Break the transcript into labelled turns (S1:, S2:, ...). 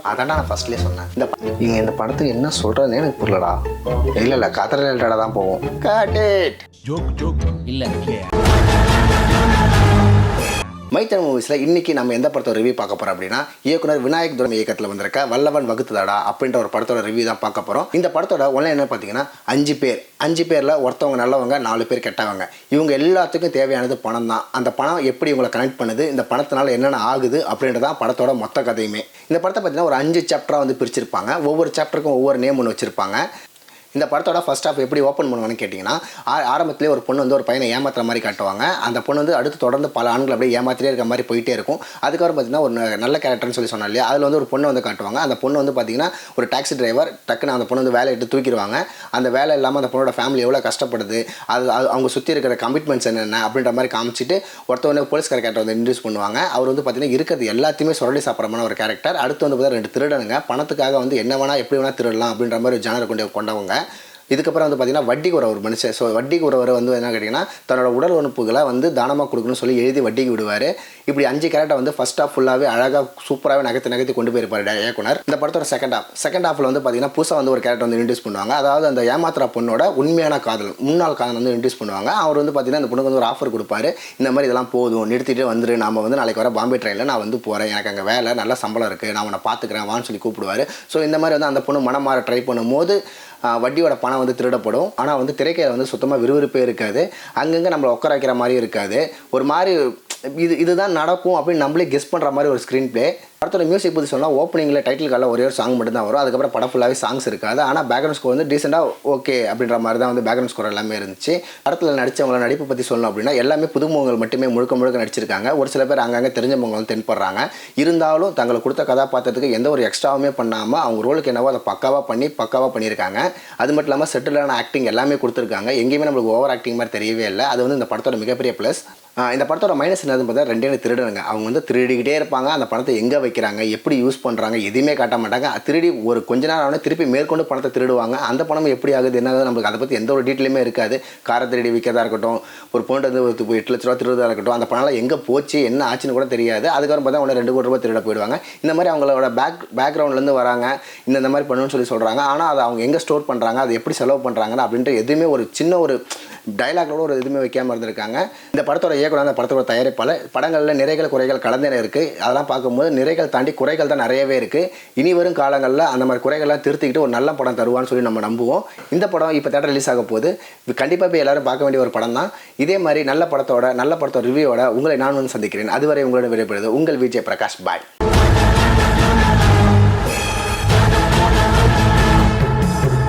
S1: அதான் நான் ஃபர்ஸ்ட்லேயே சொன்னேன். இவங்க இந்த படத்துக்கு என்ன சொல்கிறதுனே எனக்கு புரியலடா. இல்லை கதை ரிலேட்டடாக தான் போவோம். காட் ஜோக் இல்லை. மைத்தன் மூவிஸில் இன்றைக்கி நம்ம எந்த படத்தோட ரிவ்யூ பார்க்க போகிறோம் அப்படின்னா, இயக்குனர் விநாயக் துரம் இயக்கத்தில் வந்திருக்க வல்லவன் வகுத்துதாடா அப்படின்ற ஒரு படத்தோட ரிவ்யூ தான் பார்க்க போகிறோம். இந்த படத்தோட ஒன்லைன் என்ன பார்த்தீங்கன்னா, 5 பேரில் ஒருத்தவங்க நல்லவங்க, 4 பேர் கெட்டவங்க. இவங்க எல்லாத்துக்கும் தேவையானது பணம் தான். அந்த பணம் எப்படி இவங்களை கனெக்ட் பண்ணுது, இந்த பணத்தினால என்னென்ன ஆகுது அப்படின்றதான் படத்தோட மொத்த கதையுமே. இந்த படத்தை பார்த்தீங்கன்னா ஒரு 5 சாப்டராக வந்து பிரிச்சிருப்பாங்க. ஒவ்வொரு சாப்டருக்கும் ஒவ்வொரு நேம் ஒன்று வச்சுருப்பாங்க. இந்த படத்தோட ஃபர்ஸ்ட் ஹாஃப் எப்படி ஓப்பன் பண்ணுவாங்கன்னு கேட்டிங்கன்னா, ஆரம்பத்திலே ஒரு பொண்ணு வந்து ஒரு பையனை ஏமாத்துற மாதிரி காட்டுவாங்க. அந்த பொண்ணு வந்து அடுத்து தொடர்ந்து பல ஆண்கள் அப்படியே ஏமாத்திட்டே இருக்க மாதிரி போயிட்டே இருக்கும். அதுக்கப்புறம் பார்த்தீங்கன்னா ஒரு நல்ல கேரக்டர்னு சொல்லி சொன்னால இல்லையா, அதில் வந்து ஒரு பொண்ணை வந்து காட்டுவாங்க. அந்த பொண்ணு வந்து பார்த்தீங்கன்னா ஒரு டாக்ஸி டிரைவர். டக்குன்னு அந்த பொண்ணு வந்து வேலையை எடுத்து தூக்கிடுவாங்க. அந்த வேலை இல்லாமல் அந்த பொண்ணோட ஃபேமிலி எவ்வளோ கஷ்டப்படுது, அவங்க சுற்றி இருக்கிற கமிட்மெண்ட்ஸ் என்னென்ன அப்படின்ற மாதிரி காமிச்சிட்டு ஒருத்தவங்க போலீஸ்கார கேரக்டர் வந்து இன்ட்ரூஸ் பண்ணுவாங்க. அவர் வந்து பார்த்தீங்கன்னா இருக்கிறது எல்லாத்தையுமே சுரண்டி சாப்பிட்றமான ஒரு கேரக்டர். அடுத்து வந்து பார்த்தீங்கன்னா 2 திருடனுங்க பணத்துக்காக வந்து என்ன வேணால் எப்படி வேணால் திருடலாம் அப்படின்ற மாதிரி ஒரு ஜானரை கொண்டவங்க. இதுக்கப்புறம் வந்து பார்த்திங்கன்னா வட்டிக்கு ஒரு மனுஷன். ஸோ வட்டிக்கு ஒரு வந்து என்ன கேட்டிங்கன்னா, தன்னோட உடல் உறுப்புகளை வந்து தானமாக கொடுக்கணும்னு சொல்லி எழுதி வட்டிக்கு விடுவார். இப்படி 5 கேரக்டர் வந்து ஃபஸ்ட் ஹாஃப் ஃபுல்லாகவே அழகாக சூப்பராகவே நகர்த்தி கொண்டு போயிருப்பார் இயக்குனர். இந்த படத்தோட செகண்ட் ஹாஃபில் வந்து பார்த்திங்கன்னா புதுசாக வந்து ஒரு கேரக்டர் வந்து இன்ட்ரூஸ் பண்ணுவாங்க. அதாவது அந்த ஏமாத்திர பொண்ணோட உண்மையான காதல், முன்னாள் காதல் வந்து இன்ட்ரூஸ் பண்ணுவாங்க. அவர் வந்து பார்த்திங்கன்னா அந்த பொண்ணுக்கு வந்து ஒரு ஆஃபர் கொடுப்பாரு. இந்த மாதிரி இதெல்லாம் போதும், நிறுத்திட்டு வந்துரு, நம்ம வந்து நாளைக்கு வர பாம்பே ட்ரெயினில் நான் வந்து போகிறேன், எனக்கு அங்கே வேலை நல்ல சம்பளம் இருக்குது, நான் உன்னை பார்த்துக்கிறேன் வான்னு சொல்லி கூப்பிடுவார். ஸோ இந்த மாதிரி வந்து அந்த பொண்ணு மனம் மாற ட்ரை பண்ணும்போது வட்டியோட பணம் வந்து திருடப்படும். ஆனால் வந்து திரைக்கையில் வந்து சுத்தமாக விறுவிறுப்பே இருக்காது. அங்கங்கே நம்மளை உட்கார வைக்கிற மாதிரி இருக்காது. ஒரு மாதிரி இதுதான் நடக்கும் அப்படின்னு நம்மளே கெஸ் பண்ணுற மாதிரி ஒரு ஸ்க்ரீன் பிளே. படத்தோட மியூசிக் பற்றி சொன்னால் ஓப்பனிங்கில் டைட்டில் காலில் ஒரே ஒரு சாங் மட்டும் தான் வரும். அதுக்கப்புறம் படம் ஃபுல்லாகவே சாங்ஸ் இருக்காது. ஆனால் பேக்ரவுண்ட் ஸ்கோர் வந்து டீசெண்டாக ஓகே அப்படின்ற மாதிரி தான் வந்து பேக்ரவுண்ட் ஸ்கோர் எல்லாமே இருந்துச்சு. படத்தில் நடித்தவங்கள நடிப்பு பற்றி சொல்லணும் அப்படின்னா எல்லாமே புதுமுகங்கள் மட்டுமே முழுக்க நடிச்சிருக்காங்க. ஒரு சில பேர் அங்கங்கே தெரிஞ்சவங்க வந்து தென்படுறாங்க. இருந்தாலும் தங்களை கொடுத்த கதாபாத்திரத்துக்கு எந்த ஒரு எக்ஸ்ட்ராவுமே பண்ணாமல் அவங்க ரோலுக்கு என்னவோ அதை பக்காவாக பண்ணியிருக்காங்க. அது மட்டும் இல்லாமல் செட்டிலான ஆக்டிங் எல்லாமே கொடுத்துருக்காங்க. எங்கேயுமே நம்மளுக்கு ஓவர் ஆக்டிங் மாதிரி தெரியவே இல்லை. அது வந்து இந்த படத்தோட மிகப்பெரிய ப்ளஸ். இந்த படத்தோட மைனஸ் என்னதுன்னு பார்த்தா 2 திருடுங்க. அவங்க வந்து திருடிக்கிட்டே இருப்பாங்க. அந்த பணத்தை எங்கே வைக்கிறாங்க, எப்படி யூஸ் பண்ணுறாங்க எதுவுமே காட்ட மாட்டாங்க. திருடி ஒரு கொஞ்ச நேரம் ஆனால் திருப்பி மேற்கொண்டு பணத்தை திருடுவாங்க. அந்த பணம் எப்படி ஆகுது என்ன ஆகுது நம்மளுக்கு அதை பற்றி எந்த ஒரு டீட்டெயிலுமே இருக்காது. காரை திருடி விற்கிறதா இருக்கட்டும், ஒரு பொண்ணு வந்து 8 லட்ச ரூபா திருடுறதா இருக்கட்டும், அந்த பணம் எங்கே போச்சு என்ன ஆச்சுன்னு கூட தெரியாது. அதுக்கப்புறம் பார்த்தா அவங்க 2 கோடி ரூபாய் திருட போயிடுவாங்க. இந்த மாதிரி அவங்களோட பேக்ரவுண்ட்லேருந்து வராங்க, இந்த மாதிரி பண்ணணும்னு சொல்லி ஆனால் அதை அவங்க எங்கே ஸ்டோர் பண்ணுறாங்க, அது எப்படி செலவு பண்ணுறாங்கன்னு அப்படின்ட்டு எதுவுமே ஒரு சின்ன ஒரு டைலாக்லோட ஒரு எதுவுமே வைக்காமல் இருந்திருக்காங்க. இந்த படத்தோட இயக்குனர், அந்த படத்தோட தயாரிப்பாளர் படங்களில் நிறைகள் குறைகள் கலந்தன இருக்குது. அதெல்லாம் பார்க்கும்போது நிறைகள் தாண்டி குறைகள் தான் நிறையவே இருக்குது. இனி வரும் காலங்களில் அந்த மாதிரி குறைகள்லாம் திருத்திக்கிட்டு ஒரு நல்ல படம் தருவான்னு சொல்லி நம்ம நம்புவோம். இந்த படம் இப்போ தேட்டர் ரிலீஸ் ஆக போது கண்டிப்பாக போய் எல்லாரும் பார்க்க வேண்டிய ஒரு படம் தான். இதே மாதிரி நல்ல படத்தோட ரிவ்யூவோட உங்களை நான் வந்து சந்திக்கிறேன். அதுவரை உங்களோட விடைபெறுவது உங்கள் விஜய் பிரகாஷ். பாய்.